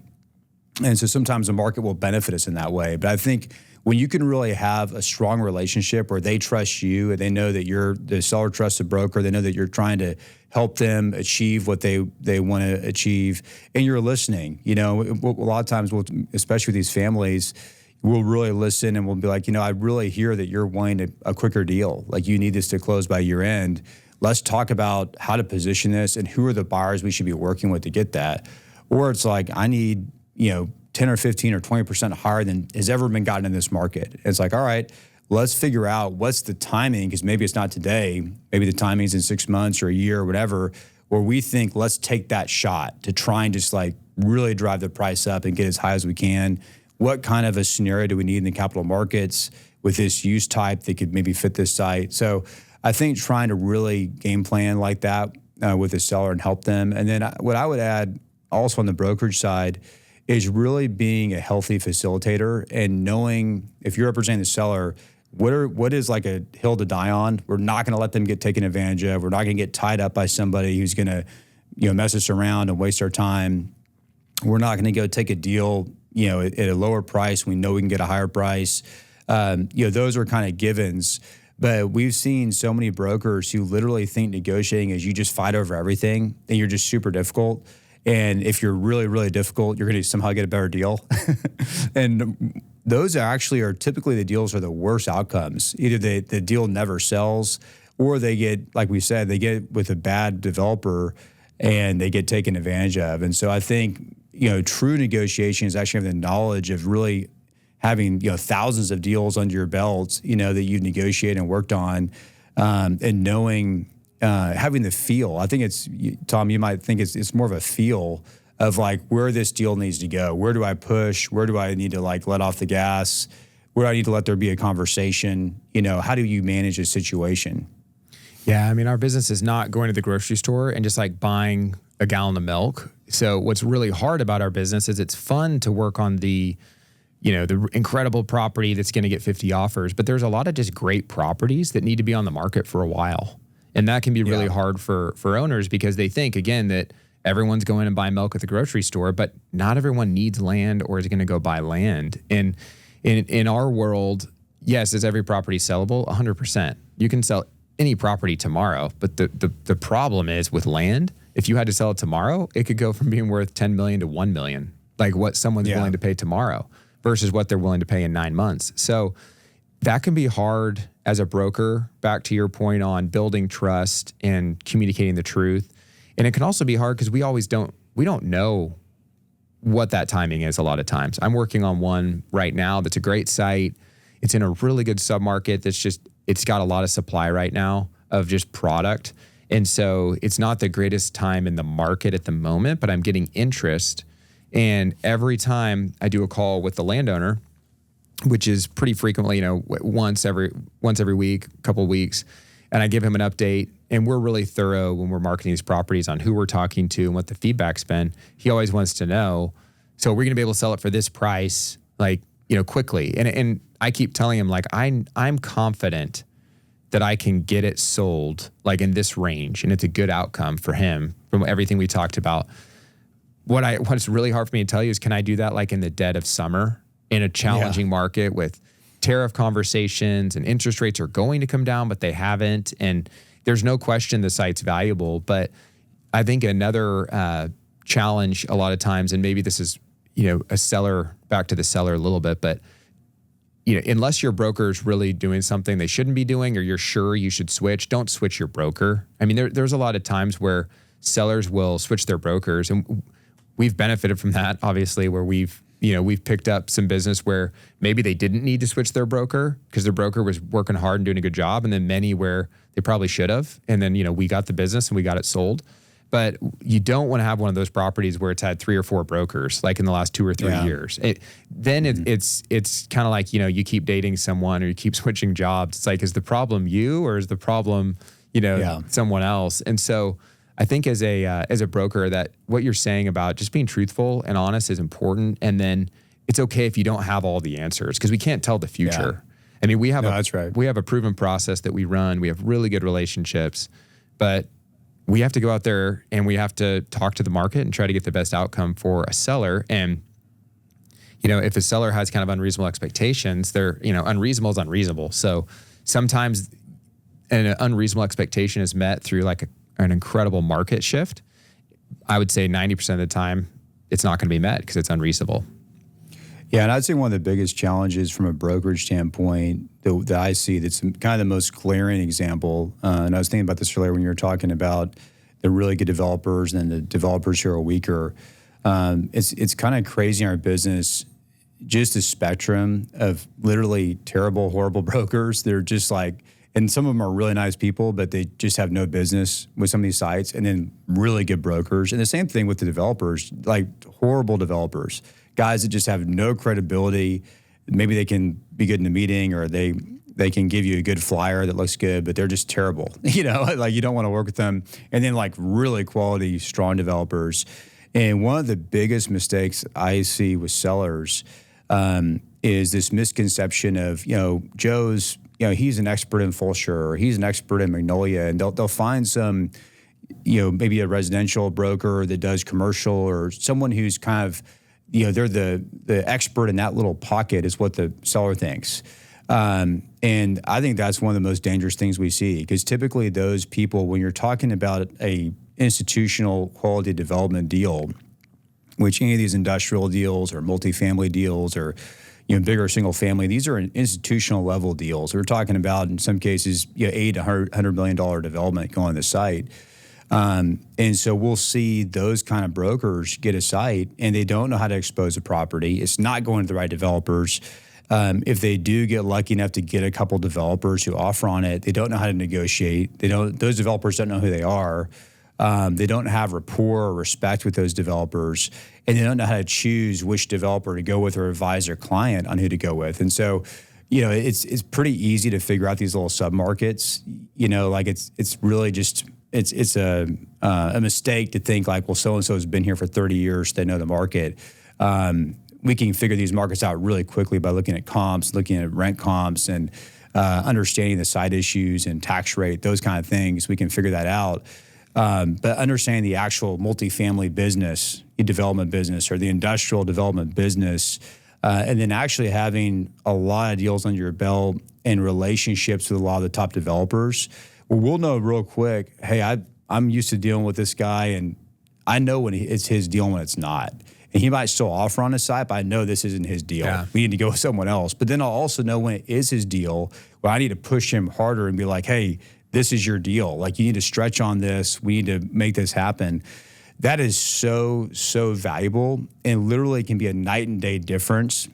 And so sometimes the market will benefit us in that way. But I think when you can really have a strong relationship where they trust you and they know that the seller trusts the broker, they know that you're trying to help them achieve what they want to achieve, and you're listening. A lot of times, especially with these families, we'll really listen and we'll be like, I really hear that you're wanting a quicker deal. Like, you need this to close by year end. Let's talk about how to position this and who are the buyers we should be working with to get that. Or it's like, I need 10 or 15 or 20% higher than has ever been gotten in this market. It's like, all right, let's figure out what's the timing, because maybe it's not today. Maybe the timing's in 6 months or a year or whatever, where we think let's take that shot to try and just like really drive the price up and get as high as we can. What kind of a scenario do we need in the capital markets with this use type that could maybe fit this site? So I think trying to really game plan like that with the seller and help them. And then what I would add also on the brokerage side is really being a healthy facilitator and knowing, if you're representing the seller, what is like a hill to die on. We're not going to let them get taken advantage of. We're not going to get tied up by somebody who's going to, mess us around and waste our time. We're not going to go take a deal, at a lower price. We know we can get a higher price. Those are kind of givens. But we've seen so many brokers who literally think negotiating is you just fight over everything and you're just super difficult. And if you're really, really difficult, you're going to somehow get a better deal. And those are typically the deals are the worst outcomes. Either the deal never sells, or they get, like we said, they get with a bad developer and they get taken advantage of. And so I think, true negotiation is actually having the knowledge of really having, thousands of deals under your belt, that you've negotiated and worked on, and knowing, having the feel. I think it's, Tom, you might think it's more of a feel of like where this deal needs to go. Where do I push? Where do I need to like let off the gas? Where do I need to let there be a conversation? How do you manage a situation? Yeah, I mean, our business is not going to the grocery store and just like buying a gallon of milk. So what's really hard about our business is it's fun to work on the incredible property that's going to get 50 offers, but there's a lot of just great properties that need to be on the market for a while. And that can be really hard for owners, because they think, again, that everyone's going and buying milk at the grocery store, but not everyone needs land or is going to go buy land. And in our world, yes, is every property sellable? 100%. You can sell any property tomorrow, but the problem is with land, if you had to sell it tomorrow, it could go from being worth 10 million to 1 million, like what someone's willing to pay tomorrow versus what they're willing to pay in 9 months. So that can be hard as a broker, back to your point on building trust and communicating the truth. And it can also be hard because we don't know what that timing is a lot of times. I'm working on one right now that's a great site. It's in a really good submarket it's got a lot of supply right now of just product. And so it's not the greatest time in the market at the moment, but I'm getting interest. And every time I do a call with the landowner, which is pretty frequently, once every week, a couple of weeks, and I give him an update, and we're really thorough when we're marketing these properties on who we're talking to and what the feedback's been. He always wants to know, so we're going to be able to sell it for this price, quickly. And I keep telling him, I'm confident that I can get it sold in this range, and it's a good outcome for him from everything we talked about. What's really hard for me to tell you is, can I do that in the dead of summer in a challenging market with tariff conversations and interest rates are going to come down, but they haven't. And there's no question the site's valuable. But I think another challenge a lot of times, and maybe this is, a seller, back to the seller a little bit, but unless your broker is really doing something they shouldn't be doing, or you're sure you should switch, don't switch your broker. I mean, there's a lot of times where sellers will switch their brokers, and we've benefited from that, obviously, where we've picked up some business where maybe they didn't need to switch their broker because their broker was working hard and doing a good job, and then many where they probably should have. And then, we got the business and we got it sold. But you don't want to have one of those properties where it's had 3 or 4 brokers, in the last 2 or 3 years. It's kind of like, you keep dating someone or you keep switching jobs. It's is the problem you, or is the problem, someone else? And so I think as a broker, that what you're saying about just being truthful and honest is important. And then it's okay if you don't have all the answers, because we can't tell the future. Yeah. I mean, that's right. We have a proven process that we run. We have really good relationships, but we have to go out there and we have to talk to the market and try to get the best outcome for a seller. And, if a seller has kind of unreasonable expectations, they're, unreasonable is unreasonable. So sometimes an unreasonable expectation is met through an incredible market shift. I would say 90% of the time it's not going to be met because it's unreasonable. Yeah, and I'd say one of the biggest challenges from a brokerage standpoint that I see, that's kind of the most glaring example, and I was thinking about this earlier when you were talking about the really good developers and the developers who are weaker. It's kind of crazy in our business, just a spectrum of literally terrible, horrible brokers. They're just and some of them are really nice people, but they just have no business with some of these sites, and then really good brokers. And the same thing with the developers, horrible developers. Guys that just have no credibility. Maybe they can be good in a meeting, or they can give you a good flyer that looks good, but they're just terrible. You don't want to work with them. And then really quality, strong developers. And one of the biggest mistakes I see with sellers is this misconception of, Joe's, he's an expert in Fulshire, or he's an expert in Magnolia, and they'll find some, maybe a residential broker that does commercial, or someone who's kind of, they're the expert in that little pocket, is what the seller thinks. And I think that's one of the most dangerous things we see, because typically those people, when you're talking about a institutional quality development deal, which any of these industrial deals or multifamily deals or bigger single family, these are institutional level deals. We're talking about, in some cases, $8 to $100 million development going on the site. And so we'll see those kind of brokers get a site and they don't know how to expose a property. It's not going to the right developers. If they do get lucky enough to get a couple developers who offer on it, they don't know how to negotiate. Those developers don't know who they are. They don't have rapport or respect with those developers, and they don't know how to choose which developer to go with or advise their client on who to go with. And so, it's pretty easy to figure out these little submarkets. It's really just it's a mistake to think so-and-so has been here for 30 years, they know the market. We can figure these markets out really quickly by looking at comps, looking at rent comps, and understanding the site issues and tax rate, those kind of things. We can figure that out. But understanding the actual multifamily business, the development business, or the industrial development business, and then actually having a lot of deals under your belt and relationships with a lot of the top developers, well, we'll know real quick, hey, I'm used to dealing with this guy, and I know when it's his deal and when it's not. And he might still offer on his side, but I know this isn't his deal. Yeah. We need to go with someone else. But then I'll also know when it is his deal, where I need to push him harder and be like, hey, this is your deal. Like, you need to stretch on this. We need to make this happen. That is so, so valuable, and literally can be a night and day difference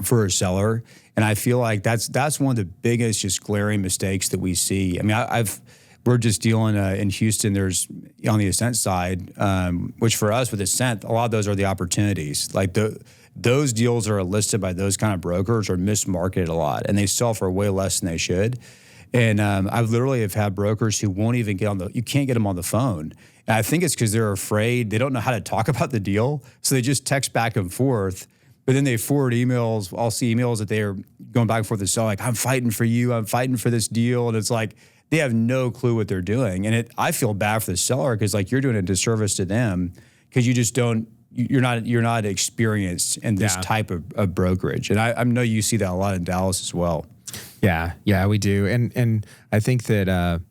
for a seller. And I feel like that's one of the biggest, just glaring mistakes that we see. I mean, we're just dealing in Houston. There's on the Ascent side, which for us with Ascent, a lot of those are the opportunities. Like those deals are listed by those kind of brokers are mismarketed a lot, and they sell for way less than they should. And I literally have had brokers who won't even you can't get them on the phone. And I think it's because they're afraid. They don't know how to talk about the deal, so they just text back and forth. But then they forward emails. I'll see emails that they're going back and forth to sell, like, I'm fighting for you. I'm fighting for this deal. And it's like, they have no clue what they're doing. And I feel bad for the seller, because like, you're doing a disservice to them, because you just you're not experienced in this type of brokerage. And I know you see that a lot in Dallas as well. Yeah, we do. And I think that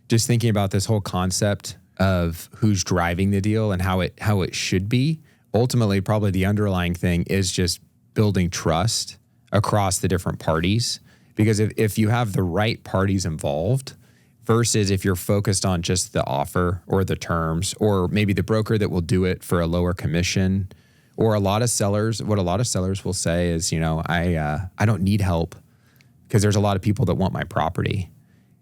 just thinking about this whole concept of who's driving the deal and how it should be, ultimately probably the underlying thing is just building trust across the different parties. Because if you have the right parties involved, versus if you're focused on just the offer or the terms, or maybe the broker that will do it for a lower commission, or what a lot of sellers will say is, I don't need help because there's a lot of people that want my property.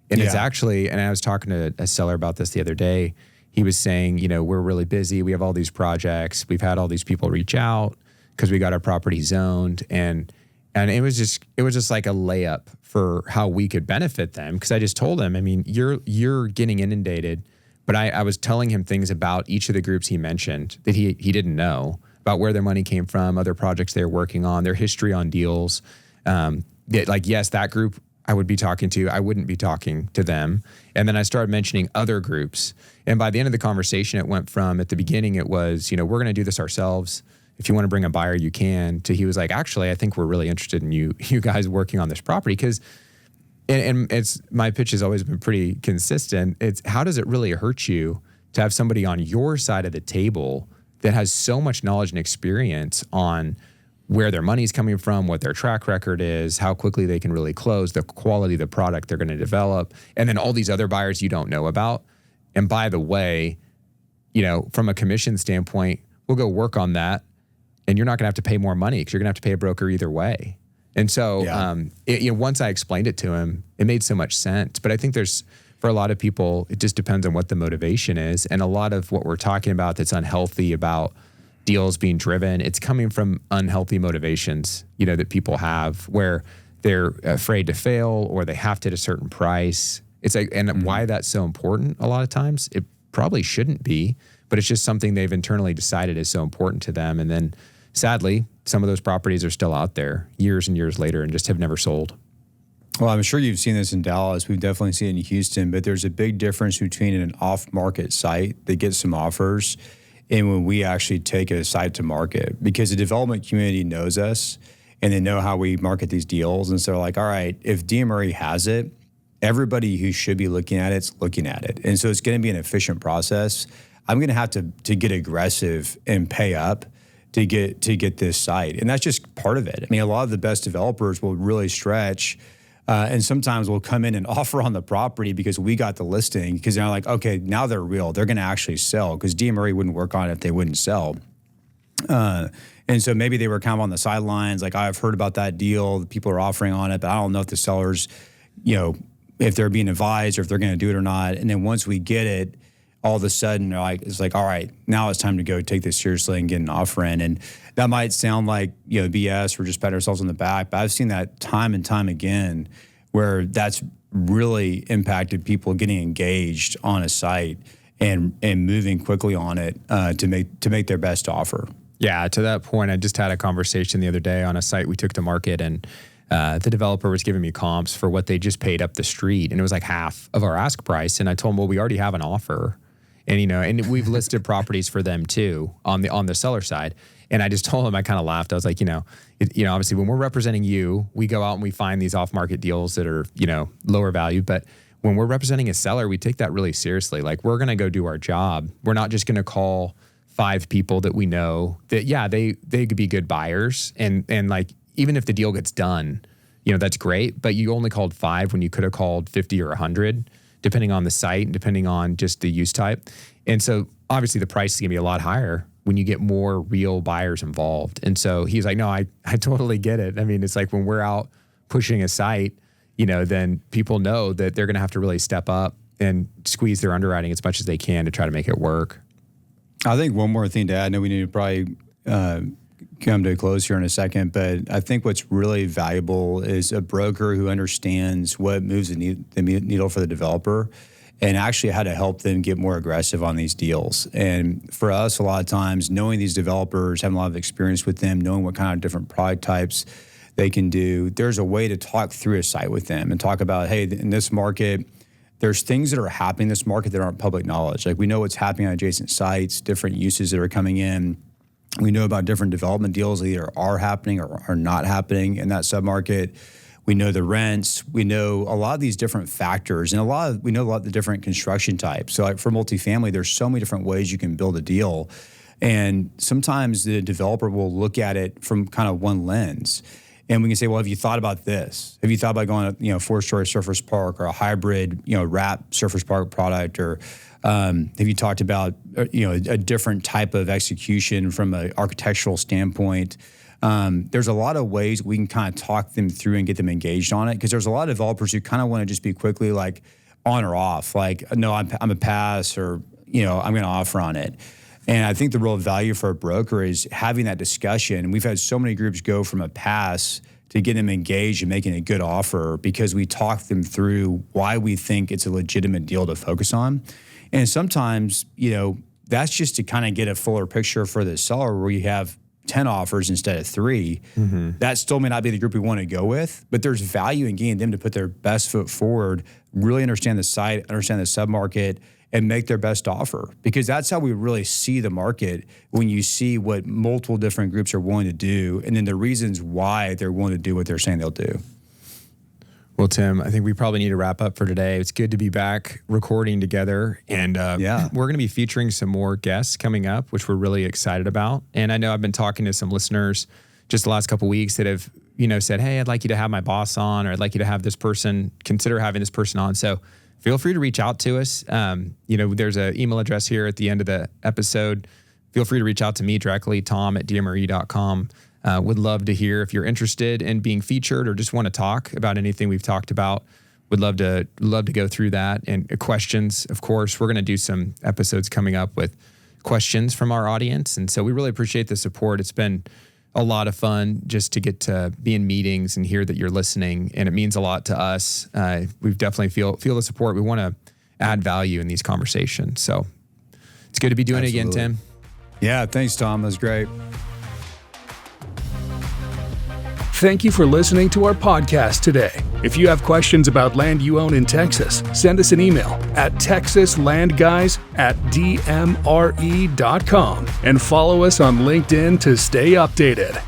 And it's actually, and I was talking to a seller about this the other day. He was saying, we're really busy. We have all these projects. We've had all these people reach out because we got our property zoned, and it was just like a layup for how we could benefit them. Because I just told him, I mean, you're getting inundated, but I was telling him things about each of the groups he mentioned that he didn't know about, where their money came from, other projects they were working on, their history on deals. That group I would be talking to, I wouldn't be talking to them. And then I started mentioning other groups. And by the end of the conversation, it went from, at the beginning, it was, we're going to do this ourselves. If you want to bring a buyer, you can, to he was like, actually, I think we're really interested in you guys working on this property. Because, and it's, my pitch has always been pretty consistent. It's, how does it really hurt you to have somebody on your side of the table that has so much knowledge and experience on where their money's coming from, what their track record is, how quickly they can really close, the quality of the product they're going to develop, and then all these other buyers you don't know about. And by the way, from a commission standpoint, we'll go work on that, and you're not going to have to pay more money because you're going to have to pay a broker either way. And so once I explained it to him, it made so much sense. But I think for a lot of people, it just depends on what the motivation is. And a lot of what we're talking about that's unhealthy about deals being driven, it's coming from unhealthy motivations, that people have, where they're afraid to fail, or they have to at a certain price. It's like, and why that's so important a lot of times, it probably shouldn't be, but it's just something they've internally decided is so important to them. And then sadly, some of those properties are still out there years and years later and just have never sold. Well, I'm sure you've seen this in Dallas. We've definitely seen it in Houston, but there's a big difference between an off-market site that gets some offers and when we actually take a site to market, because the development community knows us and they know how we market these deals. And so they're like, all right, if DMRE has it, everybody who should be looking at it's looking at it. And so it's going to be an efficient process. I'm going to have to get aggressive and pay up to get this site. And that's just part of it. I mean, a lot of the best developers will really stretch and sometimes we'll come in and offer on the property because we got the listing, because they're like, okay, now they're real. They're going to actually sell, because DMRE wouldn't work on it if they wouldn't sell. And so maybe they were kind of on the sidelines, like, I've heard about that deal, people are offering on it, but I don't know if the sellers, if they're being advised or if they're going to do it or not. And then once we get it, all of a sudden, it's like, all right, now it's time to go take this seriously and get an offer in. And that might sound like, BS, we're just patting ourselves on the back, but I've seen that time and time again, where that's really impacted people getting engaged on a site and moving quickly on it to make their best offer. Yeah, to that point, I just had a conversation the other day on a site we took to market, and the developer was giving me comps for what they just paid up the street, and it was like half of our ask price. And I told him, well, we already have an offer. And, and we've listed properties for them too on the seller side. And I just told him, I kind of laughed. I was like, obviously when we're representing you, we go out and we find these off-market deals that are, lower value. But when we're representing a seller, we take that really seriously. Like, we're going to go do our job. We're not just going to call 5 people that we know that, they could be good buyers. And like, even if the deal gets done, that's great. But you only called 5 when you could have called 50 or 100, depending on the site and depending on just the use type. And so obviously the price is going to be a lot higher when you get more real buyers involved. And so he's like, no, I totally get it. I mean, it's like when we're out pushing a site, then people know that they're going to have to really step up and squeeze their underwriting as much as they can to try to make it work. I think one more thing to add, I know we need to probably come to a close here in a second, but I think what's really valuable is a broker who understands what moves the needle for the developer and actually how to help them get more aggressive on these deals. And for us, a lot of times, knowing these developers, having a lot of experience with them, knowing what kind of different product types they can do, there's a way to talk through a site with them and talk about, hey, in this market, there's things that are happening in this market that aren't public knowledge. Like, we know what's happening on adjacent sites, different uses that are coming in. We know about different development deals that either are happening or are not happening in that submarket. We know the rents. We know a lot of these different factors, and we know a lot of the different construction types. So, like, for multifamily, there's so many different ways you can build a deal, and sometimes the developer will look at it from kind of one lens, and we can say, well, have you thought about this? Have you thought about going to 4-story surface park or a hybrid wrap surface park product, or have you talked about a different type of execution from an architectural standpoint? There's a lot of ways we can kind of talk them through and get them engaged on it, because there's a lot of developers who kind of want to just be quickly like on or off, like, no, I'm a pass, or I'm going to offer on it. And I think the real value for a broker is having that discussion. And we've had so many groups go from a pass to get them engaged and making a good offer because we talk them through why we think it's a legitimate deal to focus on. And sometimes, that's just to kind of get a fuller picture for the seller, where you have 10 offers instead of 3. Mm-hmm. That still may not be the group we want to go with, but there's value in getting them to put their best foot forward, really understand the site, understand the submarket, and make their best offer. Because that's how we really see the market, when you see what multiple different groups are willing to do, and then the reasons why they're willing to do what they're saying they'll do. Well, Tim, I think we probably need to wrap up for today. It's good to be back recording together. And we're going to be featuring some more guests coming up, which we're really excited about. And I know I've been talking to some listeners just the last couple of weeks that have, said, hey, I'd like you to have my boss on, or I'd like you to have this person, consider having this person on. So feel free to reach out to us. There's an email address here at the end of the episode. Feel free to reach out to me directly, tom@dmre.com. Would love to hear if you're interested in being featured or just want to talk about anything we've talked about. Would love to go through that. And questions, of course, we're going to do some episodes coming up with questions from our audience. And so we really appreciate the support. It's been a lot of fun just to get to be in meetings and hear that you're listening. And it means a lot to us. We've definitely feel the support. We want to add value in these conversations. So it's good to be doing it again, Tim. Yeah, thanks, Tom. That was great. Thank you for listening to our podcast today. If you have questions about land you own in Texas, send us an email at texaslandguys@dmre.com and follow us on LinkedIn to stay updated.